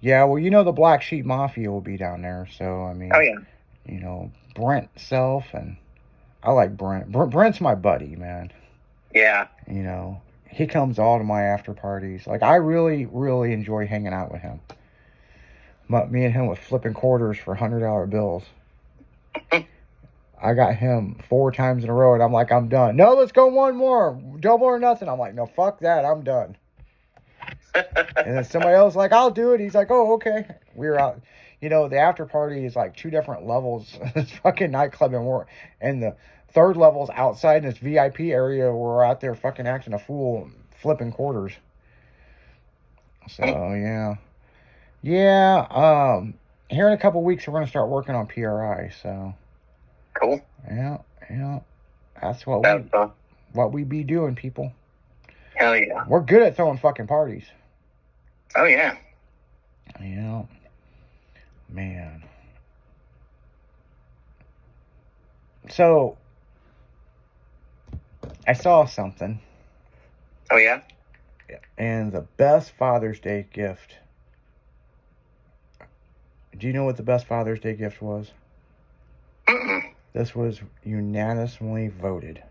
Yeah, well, you know the Black Sheep Mafia will be down there, so I Oh mean, yeah. you know, Brent Self, and I like Brent. Brent's my buddy, man. Yeah. You know, he comes all to my after parties. Like, I really, really enjoy hanging out with him. Me and him was flipping quarters for $100 bills. I got him 4 times in a row, and I'm like, I'm done. No, let's go one more. Double or nothing. I'm like, no, fuck that. I'm done. And then somebody else like, I'll do it. He's like, oh, okay. We were out. You know, the after party is like 2 different levels. This fucking nightclub, and the third level's outside in this VIP area where we're out there fucking acting a fool, flipping quarters. So yeah, yeah. Here in a couple weeks we're gonna start working on PRI. So Cool. yeah, yeah. That's That's what we be doing, people. hell yeah. We're good at throwing fucking parties. Oh yeah. Yeah, man. So I saw something, Oh yeah. and the best Father's Day gift. Do you know what the best Father's Day gift was? Mm-mm. This was unanimously voted.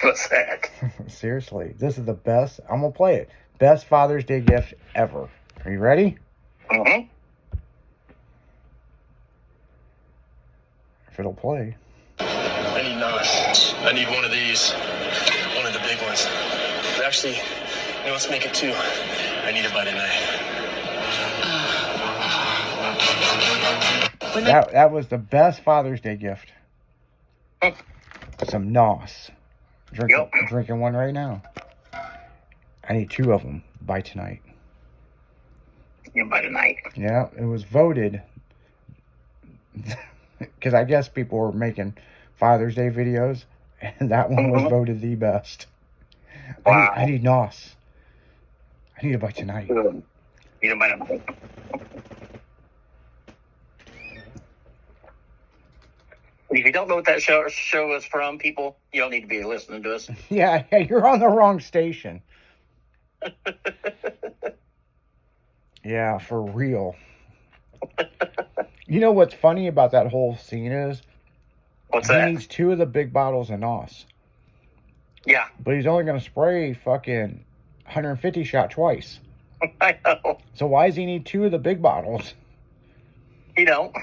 What's that? Seriously, this is the best. I'm gonna play it. Best Father's Day gift ever. Are you ready? Mm-hmm. If it'll play. I need NOS. I need one of these. One of the big ones. But actually, let's make it 2. I need it by tonight. That was the best Father's Day gift. Some NOS. Drinking one right now. I need 2 of them by tonight. Yeah, by tonight. Yeah, it was voted. Because I guess people were making Father's Day videos, and that one was voted the best. Wow. I need NOS. I need it by tonight. Need it by tonight. If you don't know what that show is from, people, you don't need to be listening to us. Yeah, you're on the wrong station. Yeah, for real. You know what's funny about that whole scene is? What's that? He needs 2 of the big bottles of NOS. Yeah. But he's only going to spray fucking 150 shot twice. I know. So why does he need 2 of the big bottles? You don't.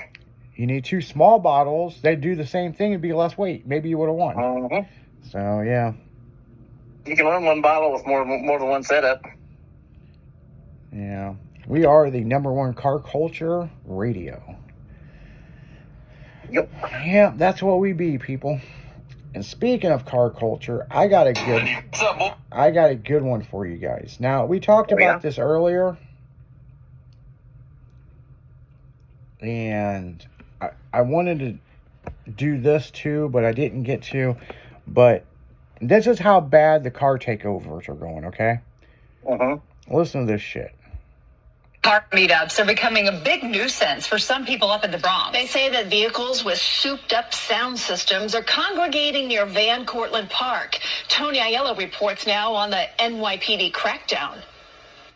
You need 2 small bottles. They'd do the same thing and be less weight. Maybe you would have won. Mm-hmm. So, yeah. You can run one bottle with more than one setup. Yeah. We are the #1 car culture radio. Yep. Yeah, that's what we be, people. And speaking of car culture, I got a good one for you guys. Now, we talked about this earlier. And I wanted to do this too, but I didn't get to. But this is how bad the car takeovers are going, okay? Listen to this shit. Car meetups are becoming a big nuisance for some people up in the Bronx. They say that vehicles with souped-up sound systems are congregating near Van Cortlandt Park. Tony Aiello reports now on the NYPD crackdown.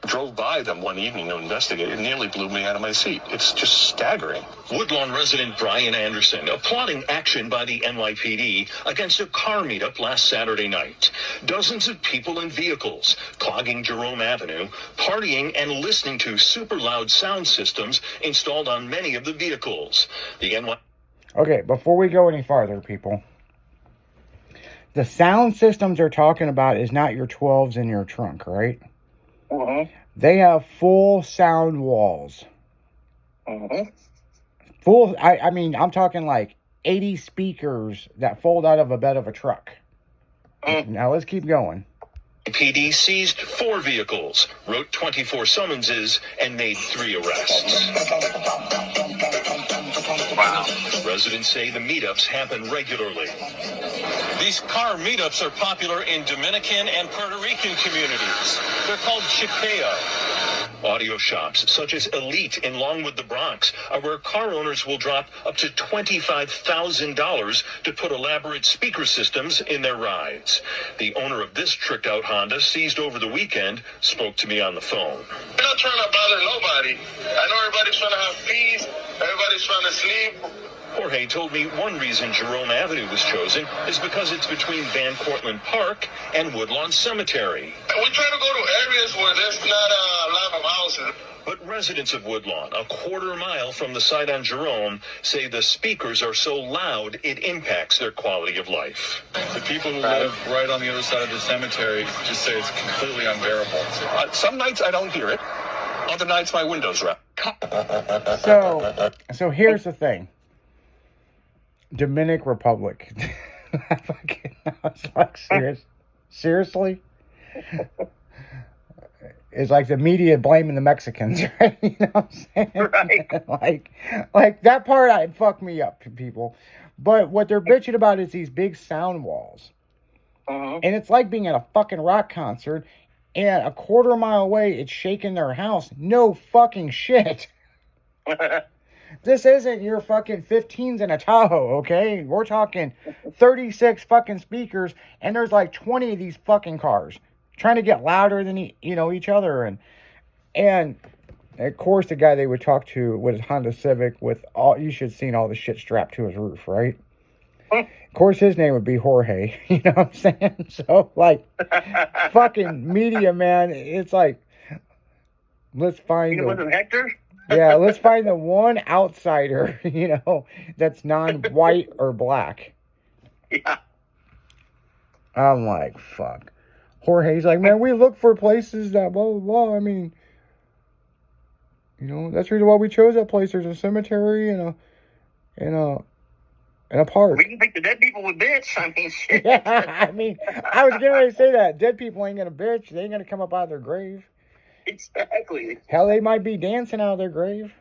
Drove by them one evening to investigate. It nearly blew me out of my seat. It's just staggering. Woodlawn resident Brian Anderson applauding action by the NYPD against a car meetup last Saturday night. Dozens of people and vehicles clogging Jerome Avenue, partying and listening to super loud sound systems installed on many of the vehicles. Okay, before we go any farther, people, the sound systems they're talking about is not your 12s in your trunk, right? They have full sound walls. Full, I mean, I'm talking like 80 speakers that fold out of a bed of a truck. Now let's keep going. PD seized 4 vehicles, wrote 24 summonses, and made 3 arrests. Wow. Residents say the meetups happen regularly. These car meetups are popular in Dominican and Puerto Rican communities. They're called chiqueo. Audio shops, such as Elite in Longwood, the Bronx, are where car owners will drop up to $25,000 to put elaborate speaker systems in their rides. The owner of this tricked-out Honda, seized over the weekend, spoke to me on the phone. We're not trying to bother nobody. I know everybody's trying to have peace. Everybody's trying to sleep. Jorge told me one reason Jerome Avenue was chosen is because it's between Van Cortlandt Park and Woodlawn Cemetery. We try to go to areas where there's not a lot of houses. But residents of Woodlawn, a quarter-mile from the site on Jerome, say the speakers are so loud it impacts their quality of life. The people who live right on the other side of the cemetery just say it's completely unbearable. Some nights I don't hear it. Other nights my window's wrapped. So here's the thing. Dominican Republic. I was like, seriously? It's like the media blaming the Mexicans, right? You know what I'm saying? Right. like that part, it fucked me up, people. But what they're bitching about is these big sound walls. Uh-huh. And it's like being at a fucking rock concert, and a quarter mile away, it's shaking their house. No fucking shit. This isn't your fucking 15s in a Tahoe, okay? We're talking 36 fucking speakers, and there's like 20 of these fucking cars trying to get louder than each other, and of course the guy they would talk to with his Honda Civic with all, you should have seen all the shit strapped to his roof, right? Of course his name would be Jorge, you know what I'm saying? So like fucking media, man, it's like, let's find You wasn't Hector? yeah, let's find the one outsider, that's non-white or black. Yeah. I'm like, fuck. Jorge's like, man, we look for places that blah, blah, blah. I mean, that's the reason why we chose that place. There's a cemetery and a park. We can think the dead people would bitch. I mean, shit. Yeah, I mean, I was getting ready to say that. Dead people ain't going to bitch. They ain't going to come up out of their grave. Exactly. Hell, they might be dancing out of their grave.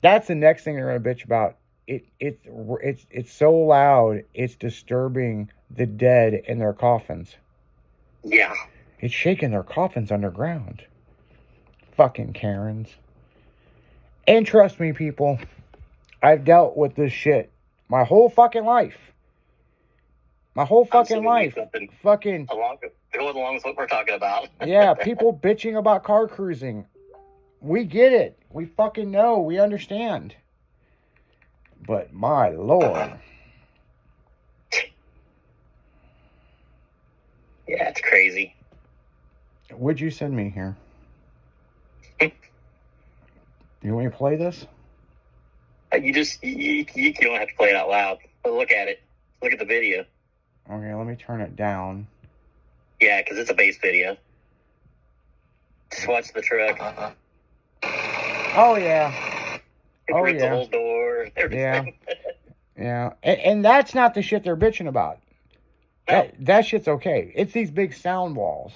That's the next thing they're going to bitch about. It's so loud, it's disturbing the dead in their coffins. Yeah. It's shaking their coffins underground. Fucking Karens. And trust me, people, I've dealt with this shit my whole fucking life. My whole fucking life. Fucking going along with what we're talking about. yeah, people bitching about car cruising. We get it. We fucking know. We understand. But my Lord. Yeah, it's crazy. Would you send me here? You want me to play this? You don't have to play it out loud. But look at it. Look at the video. Okay, let me turn it down. Yeah, because it's a bass video. Just watch the truck. Oh, yeah. It ripped the whole door and everything. Yeah. And that's not the shit they're bitching about. No. That shit's okay. It's these big sound walls.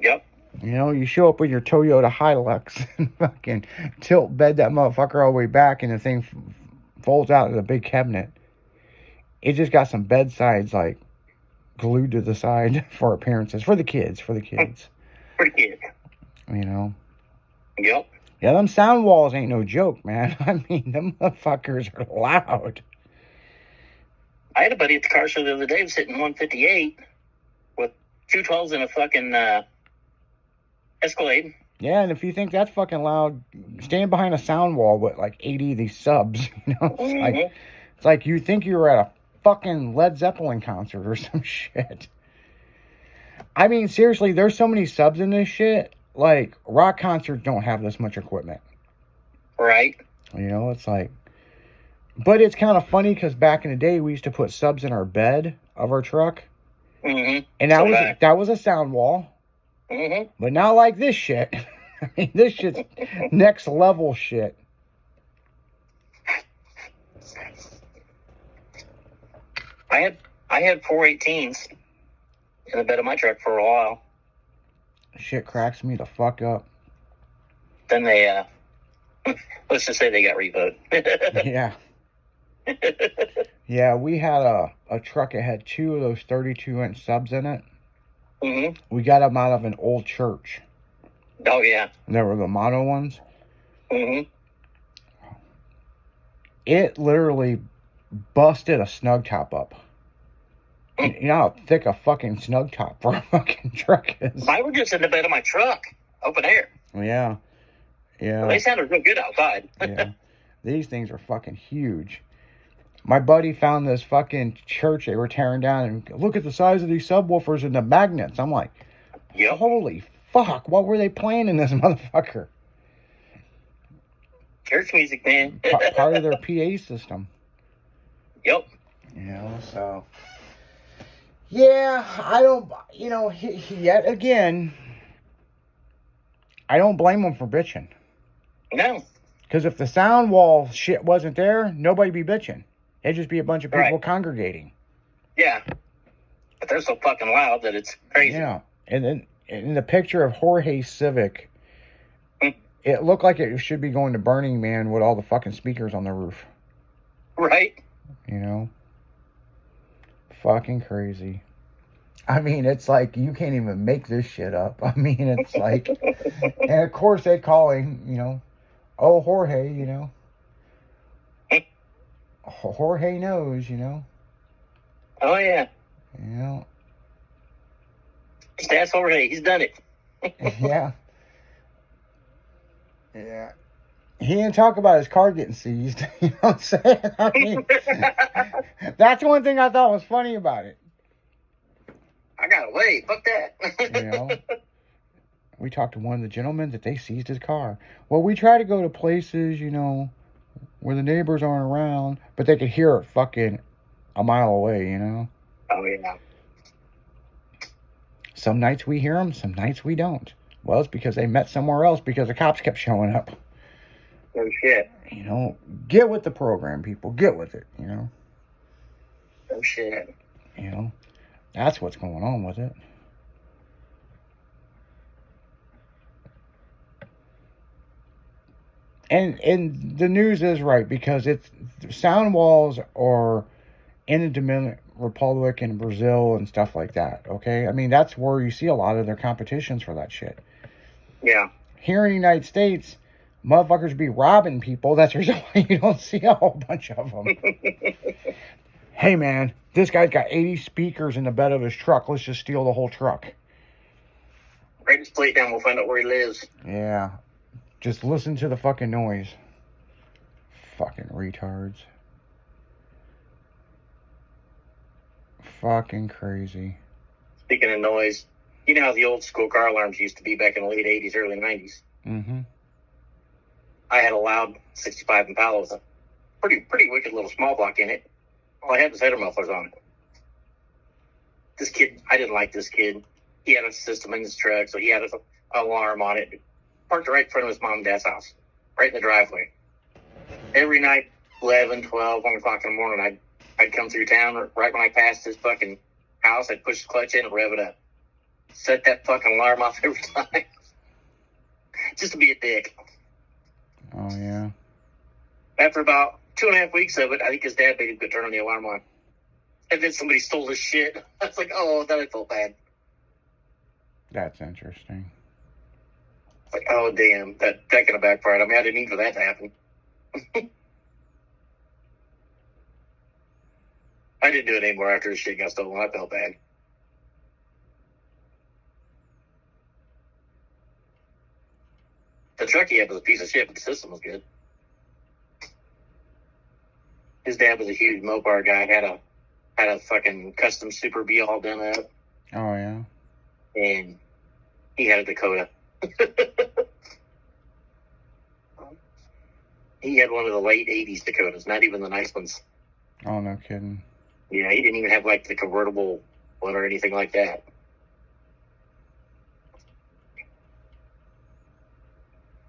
Yep. You show up with your Toyota Hilux and fucking tilt bed that motherfucker all the way back, and the thing folds out as a big cabinet. It just got some bed sides like glued to the side for appearances. For the kids. For the kids. Yep. Yeah, them sound walls ain't no joke, man. I mean, them motherfuckers are loud. I had a buddy at the car show the other day who was hitting 158 with 212s in a fucking Escalade. Yeah, and if you think that's fucking loud, stand behind a sound wall with like 80 of these subs, It's like you think you were at a fucking Led Zeppelin concert or some shit. I mean, seriously, there's so many subs in this shit. Like, rock concerts don't have this much equipment. Right. It's like... But it's kind of funny because back in the day, we used to put subs in our bed of our truck. Mm-hmm. And that was a sound wall. Mm-hmm. But not like this shit. I mean, this shit's next level shit. I had 418s in the bed of my truck for a while. Shit cracks me the fuck up. Then they, let's just say they got repoed. Yeah. Yeah, we had a truck that had 2 of those 32-inch subs in it. Mm-hmm. We got them out of an old church. Oh, yeah. There were the mono ones. Mm-hmm. It literally busted a snug top up. You know how thick a fucking snug top for a fucking truck is. I was just in the bed of my truck, open air. Yeah. Yeah. They sounded real good outside. Yeah. These things are fucking huge. My buddy found this fucking church they were tearing down, and look at the size of these subwoofers and the magnets. I'm like, Yep. holy fuck, what were they playing in this motherfucker? Church music, man. Part of their PA system. Yep. You know, so. Yeah, I don't, you know, yet again, I don't blame them for bitching. No. Because if the sound wall shit wasn't there, nobody'd be bitching. It'd just be a bunch of people Right. congregating. Yeah. But they're so fucking loud that it's crazy. Yeah. And then in the picture of Jorge Civic, Hmm. it looked like it should be going to Burning Man with all the fucking speakers on the roof. Right? You know? Fucking crazy. I mean, it's like, you can't even make this shit up. I mean, it's like, and of course they call him, you know, oh, Jorge, you know. Jorge knows, you know. Oh, yeah. You know, Just ask Jorge. He's done it. yeah. Yeah. He didn't talk about his car getting seized. You know what I'm saying? I mean, that's one thing I thought was funny about it. I got away. Fuck that. You know? We talked to one of the gentlemen that they seized his car. Well, we try to go to places, you know, where the neighbors aren't around, but they could hear it fucking a mile away, you know? Oh, yeah. Some nights we hear them, some nights we don't. Well, it's because they met somewhere else because the cops kept showing up. No shit. You know, get with the program, people. Get with it, you know? No shit. You know? That's what's going on with it. And the news is right, because it's sound walls are in the Dominican Republic and Brazil and stuff like that, okay? I mean, that's where you see a lot of their competitions for that shit. Yeah. Here in the United States, motherfuckers be robbing people. That's the reason why you don't see a whole bunch of them. Hey, man, this guy's got 80 speakers in the bed of his truck. Let's just steal the whole truck. Write his plate down. We'll find out where he lives. Yeah. Just listen to the fucking noise. Fucking retards. Fucking crazy. Speaking of noise, you know how the old school car alarms used to be back in the late 80s, early 90s? Mm-hmm. I had a loud 65 Impala with a pretty wicked little small block in it. All I had was header mufflers on it. This kid, I didn't like this kid. He had a system in his truck, so he had an alarm on it. Parked right in front of his mom and dad's house, right in the driveway. Every night, 11, 12, 1 o'clock in the morning, I'd come through town. Right when I passed his fucking house, I'd push the clutch in and rev it up. Set that fucking alarm off every time. Just to be a dick. Oh, yeah. After about 2.5 weeks of it, I think his dad made him go turn on the alarm on. And then somebody stole his shit. I was like, oh, then I felt bad. That's interesting. Like, oh, damn, that could have backfired. I mean, I didn't mean for that to happen. I didn't do it anymore after his shit got stolen. I felt bad. The truck he had was a piece of shit, but the system was good. His dad was a huge Mopar guy. Had a fucking custom Super B all done up, Oh, yeah. and he had a Dakota. He had one of the late 80s Dakotas, not even the nice ones. Oh, no kidding. Yeah, he didn't even have like the convertible one or anything like that.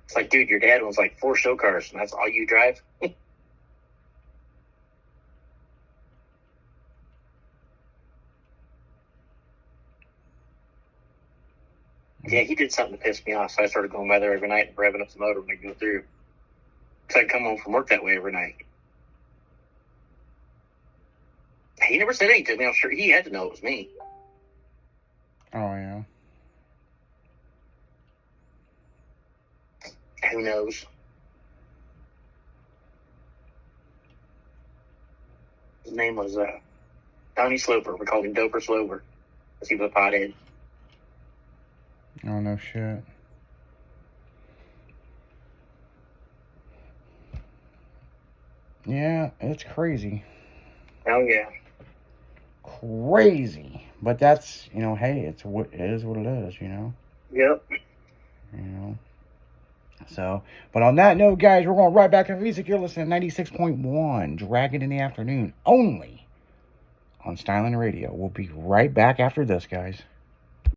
It's like, dude, your dad owns like 4 show cars, and that's all you drive? Yeah, he did something to piss me off, so I started going by there every night and revving up the motor when I go through. So I'd come home from work that way every night. He never said anything to me. I'm sure he had to know it was me. Oh, yeah. Who knows? His name was Donnie Sloper. We called him Doper Sloper because he was a pothead. Oh, no shit. Yeah, it's crazy. Oh, yeah. Crazy. But that's, you know, hey, it is what it is, you know? Yep. You know? So, but on that note, guys, we're going right back to music. You're listening to 96.1 Dragon in the Afternoon, only on Styling Radio. We'll be right back after this, guys.